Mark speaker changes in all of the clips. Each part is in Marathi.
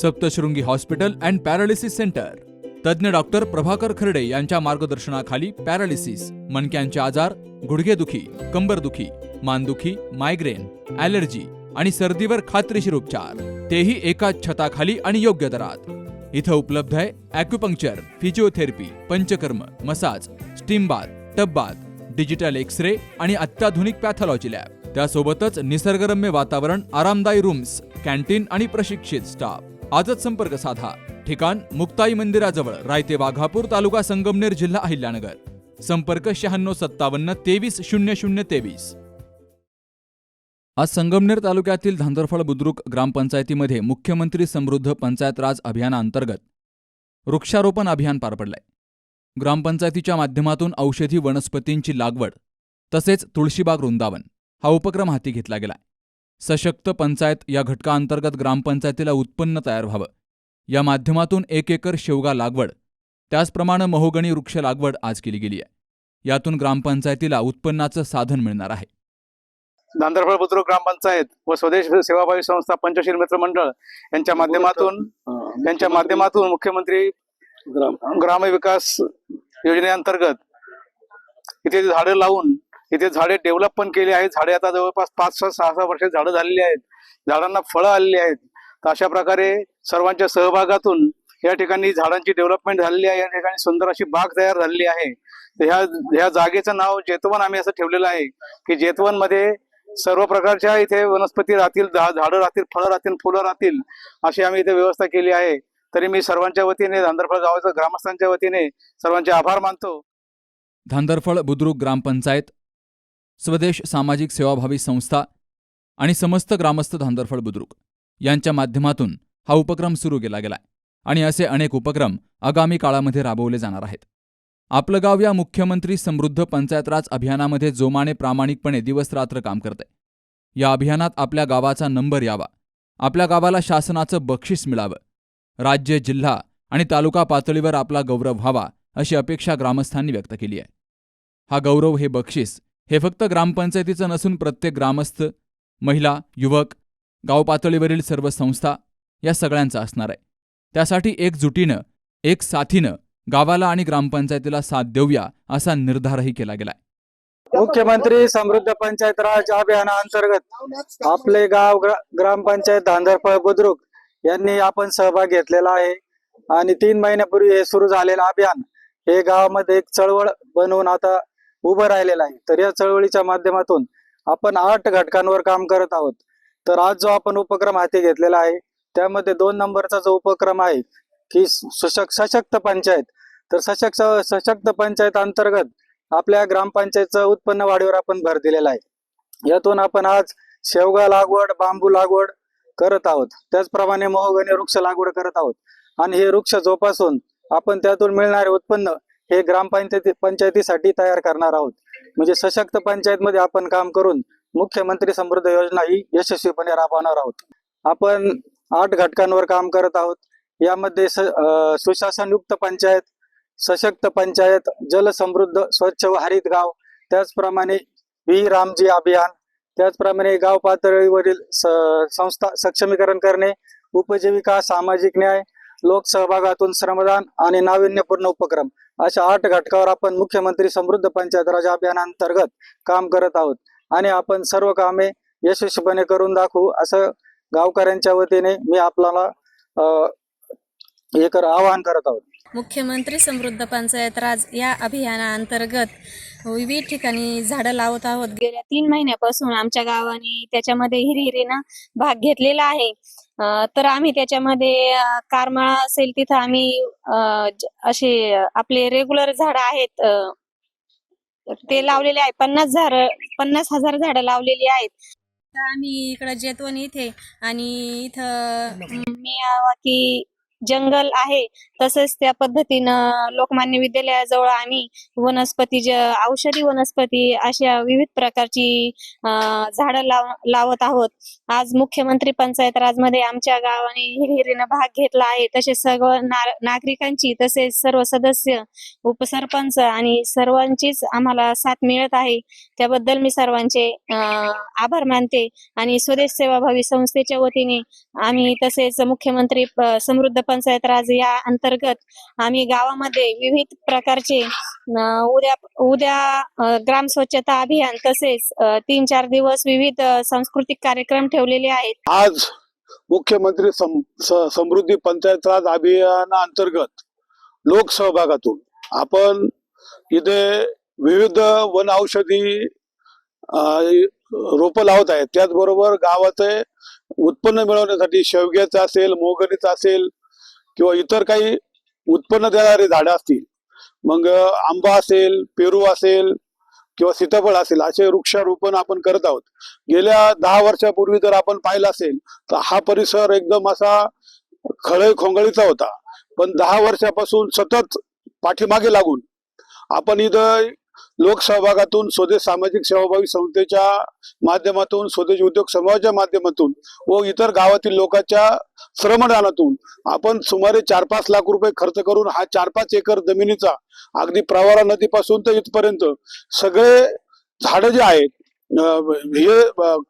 Speaker 1: Saptashrungi hospital and paralysis centre. तज्ज्ञ डॉक्टर प्रभाकर खर्डे यांच्या मार्गदर्शनाखाली पॅरालिसिस, मणक्यांचे आजार, गुडघेदुखी, कंबरदुखी, मानदुखी, मायग्रेन, ॲलर्जी आणि सर्दीवर खात्रीशीर उपचार, तेही एकाच छताखाली आणि योग्य दरात. इथं उपलब्ध आहे acupuncture, physiotherapy, panchakarma, massage, steam bath, tub bath, digital X-ray आणि अत्याधुनिक पॅथॉलॉजी लॅब. त्यासोबतच निसर्गरम्य वातावरण, आरामदायी रूम्स, कॅन्टीन आणि प्रशिक्षित स्टाफ. आजच संपर्क साधा. ठिकाण मुक्ताई मंदिराजवळ, रायते वाघापूर, तालुका संगमनेर, जिल्हा अहिल्यानगर. संपर्क 9657 230023. आज संगमनेर तालुक्यातील धांदरफळ बुद्रुक ग्रामपंचायतीमध्ये मुख्यमंत्री समृद्ध पंचायत राज अभियानाअंतर्गत वृक्षारोपण अभियान पार पडलंय. ग्रामपंचायतीच्या माध्यमातून औषधी वनस्पतींची लागवड तसेच तुळशीबाग वृंदावन हा उपक्रम हाती घेतला गेलाय. सशक्त पंचायत या घटकाअंतर्गत ग्रामपंचायतीला उत्पन्न तयार व्हावं, या माध्यमातून 1 एकर शेवगा लागवड, त्याचप्रमाणे महोगणी वृक्ष लागवड आज केली गेली आहे. यातून ग्रामपंचायतीला उत्पन्नाचं साधन मिळणार आहे.
Speaker 2: धांदरफळ बुद्रुक ग्रामपंचायत व स्वदेश सेवाभावी संस्था पंचशील मित्र मंडळ यांच्या माध्यमातून मुख्यमंत्री ग्रामविकास योजनेअंतर्गत इथे झाडे लावून इथे झाडे डेव्हलप पण केली आहेत. झाडे आता जवळपास 5-6 वर्ष झाडं झालेली आहेत. झाडांना फळं आलेली आहेत. तर अशा प्रकारे सर्वांच्या सहभागातून या ठिकाणी झाडांची डेव्हलपमेंट झालेली आहे. या ठिकाणी सुंदर अशी बाग तयार झालेली आहे. तर ह्या जागेचं नाव जेतवन आम्ही असं ठेवलेलं आहे की जेतवन मध्ये सर्व प्रकारच्या इथे वनस्पती राहतील, झाडं राहतील, फळं राहतील, फुलं राहतील, अशी आम्ही इथे व्यवस्था केली आहे. तरी मी सर्वांच्या वतीने, धांदरफळ गावाच्या ग्रामस्थांच्या वतीने सर्वांचे आभार मानतो.
Speaker 1: धांदरफळ बुद्रुक ग्रामपंचायत, स्वदेश सामाजिक सेवाभावी संस्था आणि समस्त ग्रामस्थ धांदरफळ बुद्रुक यांच्या माध्यमातून हा उपक्रम सुरू केला गेलाय आणि असे अनेक उपक्रम आगामी काळामध्ये राबवले जाणार आहेत. आपलं गाव या मुख्यमंत्री समृद्ध पंचायत राज अभियानामध्ये जोमाने प्रामाणिकपणे दिवसरात्र काम करते. या अभियानात आपल्या गावाचा नंबर यावा, आपल्या गावाला शासनाचं बक्षीस मिळावं, राज्य, जिल्हा आणि तालुका पातळीवर आपला गौरव व्हावा, अशी अपेक्षा ग्रामस्थांनी व्यक्त केली आहे. हा गौरव, हे बक्षीस, हे फक्त ग्रामपंचायतीचं नसून प्रत्येक ग्रामस्थ, महिला, युवक, गाव पातळीवरील सर्व संस्था या सगळ्यांचं असणार आहे. त्यासाठी एकजुटीनं, एक साथीनं गावाला आणि ग्रामपंचायतीला साथ देऊया, असा निर्धारही केला गेलाय.
Speaker 3: मुख्यमंत्री समृद्ध पंचायत राज अभियानाअंतर्गत आपले गाव ग्रामपंचायत धांदरफळ बुद्रुक यांनी आपण सहभाग घेतलेला आहे आणि 3 महिन्यापूर्वी हे सुरू झालेलं अभियान हे गावामध्ये एक चळवळ बनवून आता उभं राहिलेलं आहे. तर या चळवळीच्या माध्यमातून आपण 8 घटकांवर काम करत आहोत. तर आज जो आपण उपक्रम हाती घेतलेला आहे त्यामध्ये 2 नंबरचा जो उपक्रम आहे की सशक्त पंचायत. तर सशक्त पंचायत अंतर्गत आपल्या ग्रामपंचायतचं उत्पन्न वाढीवर आपण भर दिलेला आहे. यातून आपण आज शेवगा लागवड, बांबू लागवड करत आहोत. त्याचप्रमाणे महोगणी वृक्ष लागवड करत आहोत आणि हे वृक्ष जोपासून आपण त्यातून मिळणारे उत्पन्न हे पंचायतीसाठी तयार करणार आहोत. म्हणजे सशक्त पंचायत मध्ये आपण काम करून मुख्यमंत्री समृद्ध योजना ही यशस्वीपणे राबवणार आहोत. आपण 8 घटकांवर काम करत आहोत. यामध्ये सुशासनयुक्त पंचायत, सशक्त पंचायत, जलसमृद्ध, स्वच्छ व हरित गाव, त्याचप्रमाणे व्ही रामजी अभियान, त्याचप्रमाणे गाव पातळीवरील संस्था सक्षमीकरण करणे, उपजीविका, सामाजिक न्याय, लोकसहभागातून श्रमदान आणि नाविन्यपूर्ण उपक्रम, अशा 8 घटकावर आपण मुख्यमंत्री समृद्ध पंचायत राज अभियानांतर्गत काम करत आहोत आणि आपण सर्व कामे यशस्वीपणे करून दाखवू, असं गावकऱ्यांच्या वतीने मी आपल्याला आवाहन करत आहोत.
Speaker 4: मुख्यमंत्री समृद्ध पंचायत राज या अभियानाअंतर्गत विविध ठिकाणी झाडं लावत आहोत. गेल्या 3 महिन्यापासून आमच्या गावाने त्याच्यामध्ये हिरिरीनं भाग घेतलेला आहे. तर आम्ही त्याच्यामध्ये करमाळा असेल तिथं आम्ही असे आपले रेग्युलर झाडं आहेत ते लावलेले आहे. 50,000 झाडं लावलेली आहेत. तर आम्ही इकडं जेतवन इथे आणि इथं मियावाकी जंगल आहे, तसेच त्या पद्धतीनं लोकमान्य विद्यालयाजवळ आम्ही औषधी वनस्पती अशा विविध प्रकारची झाडं लावत आहोत. आज मुख्यमंत्री पंचायत राजमध्ये आमच्या गावाने हिरहिरीनं भाग घेतला आहे. तसेच सर्व नागरिकांची तसेच सर्व सदस्य, उपसरपंच आणि सर्वांचीच आम्हाला साथ मिळत आहे. त्याबद्दल मी सर्वांचे आभार मानते. आणि स्वदेश सेवाभावी संस्थेच्या वतीने आम्ही तसेच मुख्यमंत्री समृद्ध पंचायत राज या अंतर्गत आम्ही गावामध्ये विविध प्रकारचे उद्या ग्राम स्वच्छता अभियान तसेच 3-4 दिवस विविध सांस्कृतिक कार्यक्रम ठेवलेले आहेत.
Speaker 5: आज मुख्यमंत्री समृद्धी पंचायत राज अभियानाअंतर्गत लोकसहभागातून आपण इथे विविध वन औषधी रोपं लावत आहेत. त्याचबरोबर गावाचे उत्पन्न मिळवण्यासाठी शेवग्याचं असेल, मोगरीचं असेल किंवा इतर काही उत्पन्न देणारी झाडं असतील, मग आंबा असेल, पेरू असेल किंवा सीताफळ असेल, असे वृक्षारोपण आपण करत आहोत. गेल्या 10 वर्षापूर्वी जर आपण पाहिलं असेल तर हा परिसर एकदम असा खळखोंगळीचा होता. पण 10 वर्षापासून सतत पाठीमागे लागून आपण इथं लोकसहभागातून, स्वदेश सामाजिक सेवाभावी संस्थेच्या माध्यमातून, स्वदेश उद्योग समूहाच्या माध्यमातून व इतर गावातील लोकांच्या श्रमदानातून आपण सुमारे 4-5 लाख रुपये खर्च करून हा 4-5 एकर जमिनीचा अगदी प्रवरा नदीपासून तर इथपर्यंत सगळे झाडं जे आहेत हे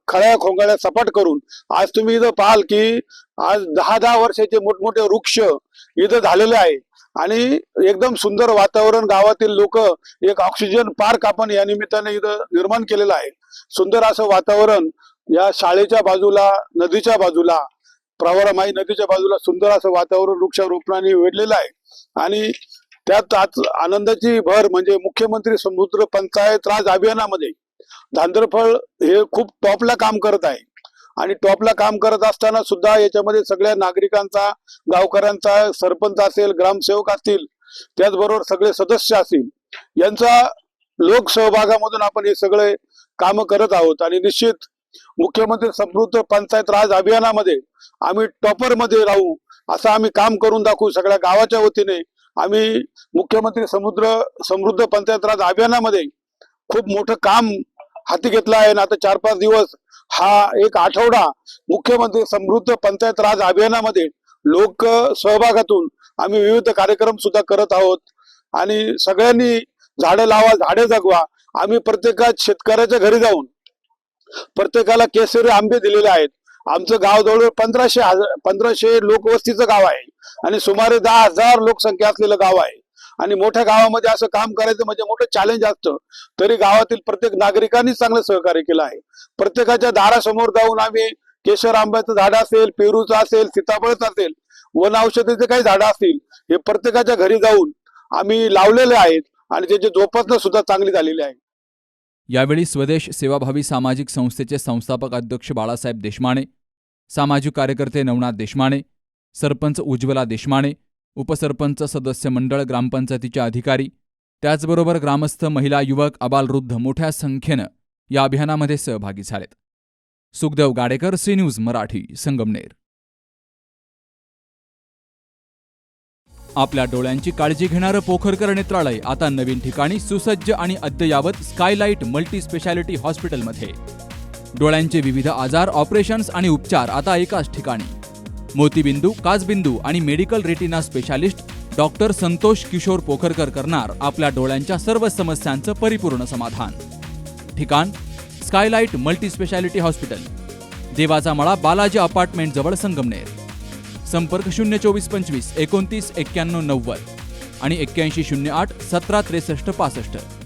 Speaker 5: खळ्या खोंगळ्या सपाट करून आज तुम्ही इथं पाहाल की आज 10-10 वर्षाचे मोठमोठे वृक्ष इथं झालेले आहे. आणि एकदम सुंदर वातावरण, गावातील लोक, एक ऑक्सिजन पार्क आपण या निमित्ताने इथं निर्माण केलेलं आहे. सुंदर असं वातावरण या शाळेच्या बाजूला, नदीच्या बाजूला, प्रवरामाई नदीच्या बाजूला सुंदर असं वातावरण वृक्षारोपणाने वेढलेलं आहे. आणि त्यात आज आनंदाची भर म्हणजे मुख्यमंत्री समृद्ध पंचायत राज अभियानामध्ये धांदरफळ हे खूप टॉपला काम करत आहे. आणि टॉपला काम करत असताना सुद्धा याच्यामध्ये सगळ्या नागरिकांचा, गावकऱ्यांचा, सरपंच असेल, ग्रामसेवक असतील, त्याचबरोबर सगळे सदस्य असतील, यांचा लोकसहभागामधून आपण हे सगळे काम करत आहोत. आणि निश्चित मुख्यमंत्री समृद्ध पंचायत राज अभियानामध्ये आम्ही टॉपर मध्ये राहू असं आम्ही काम करून दाखवू. सगळ्या गावाच्या वतीने आम्ही मुख्यमंत्री समृद्ध पंचायत राज अभियानामध्ये खूप मोठं काम हाती घेतलं आहे. आणि आता 4-5 दिवस हा एक आठवडा मुख्यमंत्री समृद्ध पंचायत राज अभियानामध्ये लोक सहभागातून आम्ही विविध कार्यक्रम सुद्धा करत आहोत. आणि सगळ्यांनी झाडं लावा, झाडे जगवा. आम्ही प्रत्येकात शेतकऱ्याच्या घरी जाऊन प्रत्येकाला केसरी आंबे दिलेले आहेत. आमचं गाव जवळ 1500 लोकवस्तीचं गाव आहे आणि सुमारे 10,000 लोकसंख्या असलेलं गाव आहे. आणि मोठ्या गावामध्ये असं काम करायचं म्हणजे मोठं चॅलेंज असतं. तरी गावातील प्रत्येक नागरिकांनी चांगलं सहकार्य केलं आहे. प्रत्येकाच्या दारासमोर जाऊन आम्ही केशर आंब्याचं झाड असेल, पेरूचं असेल, सीताफळचं असेल, वन औषधीचे काही झाडं असतील, हे प्रत्येकाच्या घरी जाऊन आम्ही लावलेले आहेत आणि त्याची जोपासना सुद्धा चांगली झालेली आहे.
Speaker 1: यावेळी स्वदेश सेवाभावी सामाजिक संस्थेचे संस्थापक अध्यक्ष बाळासाहेब देशमाने, सामाजिक कार्यकर्ते नवनाथ देशमाने, सरपंच उज्ज्वला देशमाने, उपसरपंच, सदस्य मंडळ, ग्रामपंचायतीचे अधिकारी, त्याचबरोबर ग्रामस्थ, महिला, युवक, आबालवृद्ध मोठ्या संख्येनं या अभियानामध्ये सहभागी झालेत. Sukhdev Gadekar, C News Marathi, Sangamner. आपल्या डोळ्यांची काळजी घेणारं पोखरकर नेत्रालय आता नवीन ठिकाणी सुसज्ज आणि अद्ययावत स्कायलाइट मल्टी स्पेशालिटी हॉस्पिटलमध्ये. डोळ्यांचे विविध आजार, ऑपरेशन्स आणि उपचार आता एकाच ठिकाणी. मोतीबिंदू, काचबिंदू आणि medical retina specialist doctor Santosh Kishor Pokharkar करणार आपल्या डोळ्यांच्या सर्व समस्यांचं परिपूर्ण समाधान. ठिकाण स्कायलाइट मल्टी स्पेशालिटी हॉस्पिटल, देवाचा मळा, बालाजी अपार्टमेंट जवळ, संगमनेर. संपर्क 02425 29 91 90 आणि 8108 17 63 65.